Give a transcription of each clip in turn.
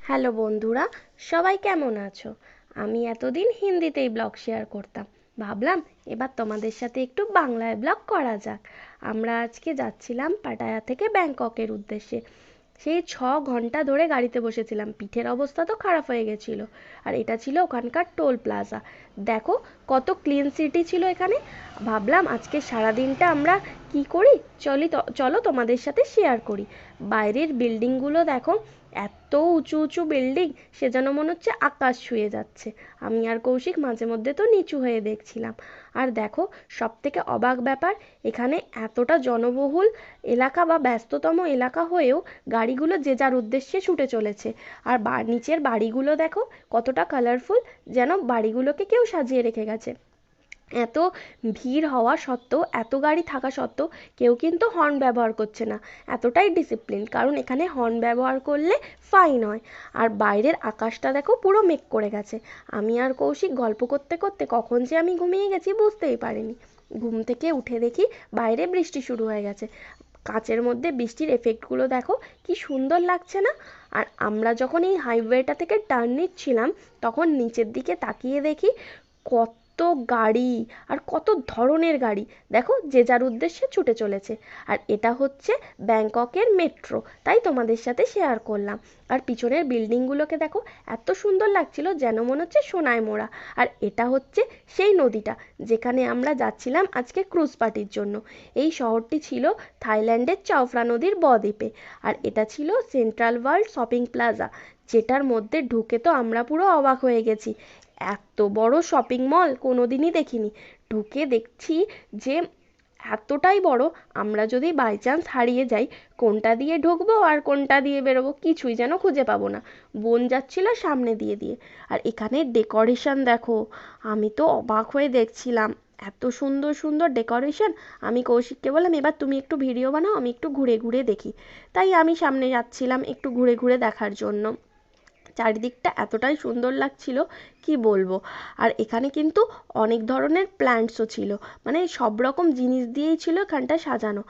Hello বন্ধুরা, সবাই কেমন আছো? আমি এতদিন হিন্দিতেই ব্লগ শেয়ার করতাম, ভাবলাম এবার তোমাদের সাথে একটু বাংলায় ব্লগ করা যাক। আমরা আজকে যাচ্ছিলাম পাটায়া থেকে ব্যাংককের উদ্দেশ্যে। সেই 6 ঘন্টা ধরে গাড়িতে বসেছিলাম, পিঠের অবস্থা তো খারাপ হয়ে গেছিল। আর এটা ছিল ওখানকার টোল প্লাজা। দেখো কত ক্লিন সিটি ছিল এখানে। ভাবলাম আজকে সারাদিনটা আমরা কি করি, চলো তোমাদের সাথে শেয়ার করি। বাইরের বিল্ডিংগুলো দেখো, এত উঁচু উঁচু বিল্ডিং, সে যেন মনে হচ্ছে আকাশ ছুঁয়ে যাচ্ছে। আমি আর কৌশিক মাঝে মধ্যে তো নিচু হয়ে দেখছিলাম। আর দেখো, সব থেকে অবাক ব্যাপার, এখানে এতটা জনবহুল এলাকা বা ব্যস্ততম এলাকা হয়েও গাড়িগুলো যে যার উদ্দেশ্যে ছুটে চলেছে। আর নিচের বাড়িগুলো দেখো কতটা কালারফুল, যেন বাড়িগুলোকে কেউ সাজিয়ে রেখে গেছে। এত ভিড় হওয়া সত্ত্বেও, এত গাড়ি থাকা সত্ত্বেও কেউ কিন্তু হর্ন ব্যবহার করছে না। এতটাই ডিসিপ্লিন, কারণ এখানে হর্ন ব্যবহার করলে ফাইন হয়। আর বাইরের আকাশটা দেখো পুরো মেঘ করে গেছে। আমি আর কৌশিক গল্প করতে করতে কখন যে আমি ঘুমিয়ে গেছি বুঝতেই পারিনি। ঘুম থেকে উঠে দেখি বাইরে বৃষ্টি শুরু হয়ে গেছে। কাঁচের মধ্যে বৃষ্টির এফেক্টগুলো দেখো কি সুন্দর লাগছে না? আর আমরা যখন এই হাইওয়েটা থেকে টার্ন নিচ্ছিলাম, তখন নিচের দিকে তাকিয়ে দেখি কত গাড়ি, আর কত ধরনের গাড়ি দেখো যে যার উদ্দেশ্যে ছুটে চলেছে। আর এটা হচ্ছে ব্যাংককের মেট্রো, তাই তোমাদের সাথে শেয়ার করলাম। আর পিছনের বিল্ডিংগুলোকে দেখো, এত সুন্দর লাগছিল যেন মনে হচ্ছে সোনায় মোড়া। আর এটা হচ্ছে সেই নদীটা যেখানে আমরা যাচ্ছিলাম আজকে ক্রুজ পার্টির জন্য। এই শহরটি ছিল থাইল্যান্ডের চাওফ্রা নদীর বদ্বীপে। আর এটা ছিল সেন্ট্রাল ওয়ার্ল্ড শপিং প্লাজা, যেটার মধ্যে ঢুকে তো আমরা পুরো অবাক হয়ে গেছি। এত বড় শপিং মল কোনোদিনই দেখিনি। ঢুকে দেখছি যে এতটাই বড়, আমরা যদি বাই চান্স হারিয়ে যাই কোনটা দিয়ে ঢুকবো আর কোনটা দিয়ে বেরোবো কিছুই যেন খুঁজে পাবো না। বোন যাচ্ছিল সামনে দিয়ে দিয়ে। আর এখানে ডেকোরেশন দেখো, আমি তো অবাক হয়ে দেখছিলাম। এত সুন্দর সুন্দর ডেকোরেশন। আমি কৌশিককে বললাম, এবার তুমি একটু ভিডিও বানাও, আমি একটু ঘুরে ঘুরে দেখি। তাই আমি সামনে যাচ্ছিলাম একটু ঘুরে ঘুরে দেখার জন্য। চারিদিকটা এতটাই সুন্দর লাগছিল কি বলবো। আর এখানে কিন্তু অনেক ধরনের প্ল্যান্টসও ছিল, মানে সব রকম জিনিস দিয়েই ছিল এখানটা সাজানো।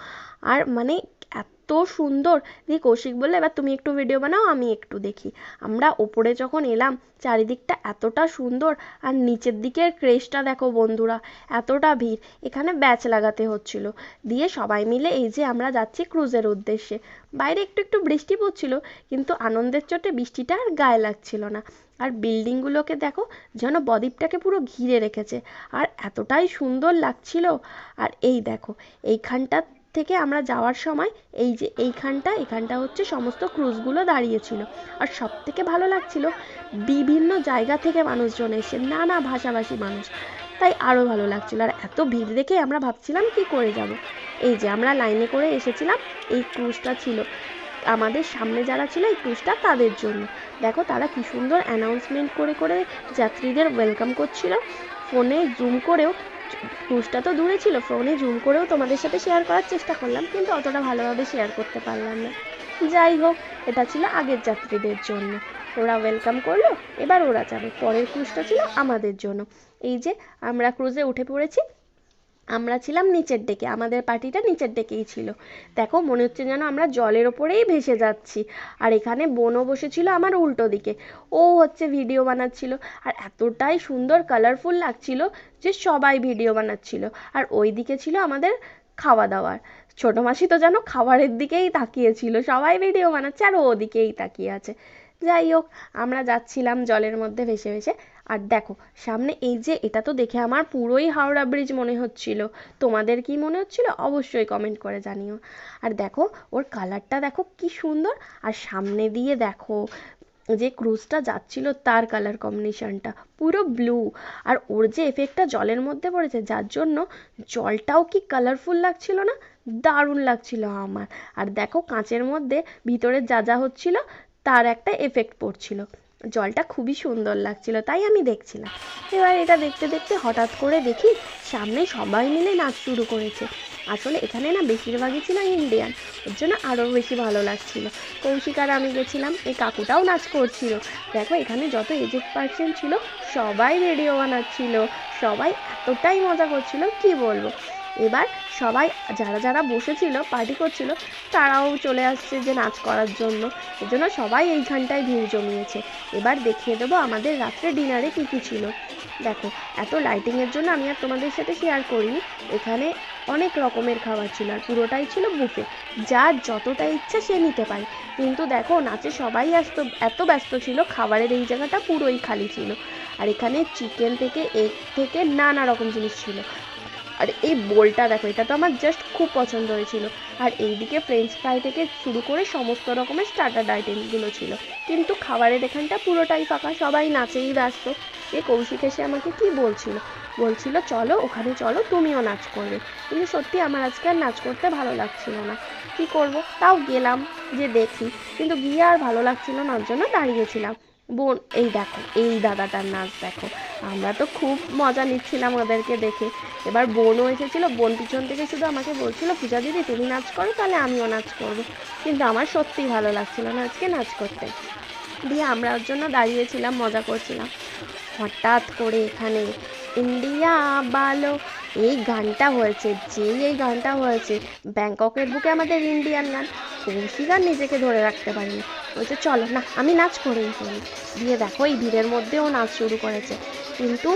আর মানে এত সুন্দর, দিয়ে কৌশিক বললে এবার তুমি একটু ভিডিও বানাও, আমি একটু দেখি। আমরা ওপরে যখন এলাম, চারিদিকটা এতটা সুন্দর। আর নিচের দিকের ক্রেশটা দেখো বন্ধুরা, এতটা ভিড়। এখানে ব্যাচ লাগাতে হচ্ছিল। দিয়ে সবাই মিলে এই যে আমরা যাচ্ছি ক্রুজের উদ্দেশ্যে। বাইরে একটু একটু বৃষ্টি পড়ছিল, কিন্তু আনন্দের চোটে বৃষ্টিটা আর গায়ে লাগছিল না। আর বিল্ডিংগুলোকে দেখো, যেন বদ্বীপটাকে পুরো ঘিরে রেখেছে। আর এতটাই সুন্দর লাগছিল। আর এই দেখো, এইখানটা থেকে আমরা যাওয়ার সময় এই যে এখানটা হচ্ছে সমস্ত ক্রুজগুলো দাঁড়িয়েছিল। আর সব থেকে ভালো লাগছিল, বিভিন্ন জায়গা থেকে মানুষজন এসে, নানা ভাষাভাষী মানুষ, তাই আরও ভালো লাগছিল। আর এত ভিড় দেখে আমরা ভাবছিলাম কি করে যাব। এই যে আমরা লাইনে করে এসেছিলাম, এই ক্রুজটা ছিল আমাদের সামনে যারা ছিল এই ক্রুজটা তাদের জন্য। দেখো তারা কি সুন্দর অ্যানাউন্সমেন্ট করে করে যাত্রীদের ওয়েলকাম করছিল। ফোনে জুম করেও, ক্রুজটা তো দূরে ছিল, ফোনে জুম করেও তোমাদের সাথে শেয়ার করার চেষ্টা করলাম, কিন্তু অতটা ভালোভাবে শেয়ার করতে পারলাম না। যাই হোক, এটা ছিল আগের যাত্রীদের জন্য, ওরা ওয়েলকাম করলো, এবার ওরা যাবে। পরের ক্রুজটা ছিল আমাদের জন্য। এই যে আমরা ক্রুজে উঠে পড়েছি। আমরা ছিলাম নিচের ডেকে, আমাদের পার্টিটা নিচের ডেকেই ছিল। দেখো মনে হচ্ছে যেন আমরা জলের ওপরেই ভেসে যাচ্ছি। আর এখানে বোনও বসেছিল আমার উল্টো দিকে, ও হচ্ছে ভিডিও বানাচ্ছিল। আর এতটাই সুন্দর কালারফুল লাগছিল যে সবাই ভিডিও বানাচ্ছিল। আর ওই দিকে ছিল আমাদের খাওয়া দাওয়ার। ছোটো মাসি তো যেন খাবারের দিকেই তাকিয়েছিল, সবাই ভিডিও বানাচ্ছে আর ও ওদিকেই তাকিয়ে আছে। যাই হোক, আমরা যাচ্ছিলাম জলের মধ্যে ভেসে ভেসে। আর দেখো সামনে এই যে, এটা তো দেখে আমার পুরোই হাওড়া ব্রিজ মনে হচ্ছিল। তোমাদের কি মনে হচ্ছিল অবশ্যই কমেন্ট করে জানিও। আর দেখো ওর কালারটা দেখো কি সুন্দর। আর সামনে দিয়ে দেখো যে ক্রুজটা যাচ্ছিল তার কালার কম্বিনেশনটা পুরো ব্লু। আর ওর যে এফেক্টটা জলের মধ্যে পড়েছে, যার জন্য জলটাও কি কালারফুল লাগছিল না? দারুণ লাগছিল আমার। আর দেখো কাঁচের মধ্যে ভিতরে যা যা হচ্ছিল তার একটা এফেক্ট পড়ছিল। জলটা খুবই সুন্দর লাগছিল, তাই আমি দেখছিলাম। এবার এটা দেখতে দেখতে হঠাৎ করে দেখি সামনে সবাই মিলে নাচ শুরু করেছে। আসলে এখানে না বেশিরভাগই ছিল ইন্ডিয়ান, ওর জন্য আরও বেশি ভালো লাগছিল। কৌশিক আর আমি গেছিলাম, এই কাকুটাও নাচ করছিল। দেখো এখানে যত এজেড পার্সন ছিল সবাই ভিডিও বানাচ্ছিল, সবাই এতটাই মজা করছিল কি বলবো। এবার সবাই যারা যারা বসেছিল পার্টি করছিল তারাও চলে আসছে যে নাচ করার জন্য, এর জন্য সবাই এইখানটায় ভিড় জমিয়েছে। এবার দেখিয়ে দেবো আমাদের রাত্রে ডিনারে কী কী ছিল। দেখো, এত লাইটিংয়ের জন্য আমি আর তোমাদের সাথে শেয়ার করিনি। এখানে অনেক রকমের খাবার ছিল আর পুরোটাই ছিল বুফে, যার যতটা ইচ্ছা সে নিতে পারে। কিন্তু দেখো, নাচে সবাই এত ব্যস্ত ছিল, খাবারের এই জায়গাটা পুরোই খালি ছিল। আর এখানে চিকেন থেকে এগ থেকে নানা রকম জিনিস ছিল। আর এই বোলটা দেখো, এটা তো আমার জাস্ট খুব পছন্দ হয়েছিল। আর এইদিকে ফ্রেঞ্চ ফ্রাই থেকে শুরু করে সমস্ত রকমের স্টার্টার আইটেমগুলো ছিল। কিন্তু খাবারের এখানটা পুরোটাই ফাঁকা, সবাই নাচেই ব্যস্ত। এ কৌশিক এসে আমাকে কি বলছিল চলো ওখানে, চলো তুমিও নাচ করবে। কিন্তু সত্যি আমার আজকে আর নাচ করতে ভালো লাগছিল না, কি করব, তাও গেলাম যে দেখি। কিন্তু গিয়ে আর ভালো লাগছিল না, ওর জন্য দাঁড়িয়েছিলাম। বোন, এই দেখো এই দাদাটার নাচ দেখো, আমরা তো খুব মজা নিচ্ছিলাম ওদেরকে দেখে। এবার বোনও এসেছিল, বোন পিছন থেকে শুধু আমাকে বলছিল পূজা দিদি তুমি নাচ করো, তাহলে আমিও নাচ করবো। কিন্তু আমার সত্যিই ভালো লাগছিল না আজকে নাচ করতে। দিয়ে আমরা ওর জন্য দাঁড়িয়েছিলাম, মজা করছিলাম। হঠাৎ করে এখানে ইন্ডিয়া বালো এই গানটা হয়েছে, এই গানটা হয়েছে ব্যাংককের বুকে আমাদের ইন্ডিয়ান গান, কৌশিক আর নিজেকে ধরে রাখতে পারিনি, বলছে চলো না আমি নাচ করেই ফেলি। দিয়ে দেখো এই ভিড়ের মধ্যেও নাচ শুরু করেছে। কিন্তু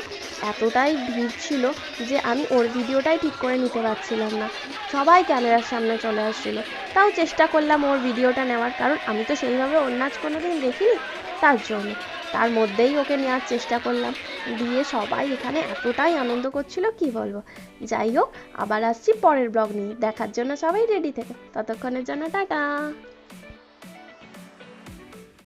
এতটাই ভিড় ছিল যে আমি ওর ভিডিওটাই ঠিক করে নিতে পারছিলাম না, সবাই ক্যামেরার সামনে চলে আসছিল। তাও চেষ্টা করলাম ওর ভিডিওটা নেওয়ার, কারণ আমি তো সেইভাবে ওর নাচ কোনোদিন দেখিনি, তার জন্য। তার মধ্যেই ওকে নেওয়ার চেষ্টা করলাম। দিয়ে সবাই এখানে এতটাই আনন্দ করছিল কি বলবো। যাই হোক, আবার আসছি পরের ব্লগ নিয়ে, দেখার জন্য সবাই রেডি থেকে, ততক্ষণের জন্য টাটা।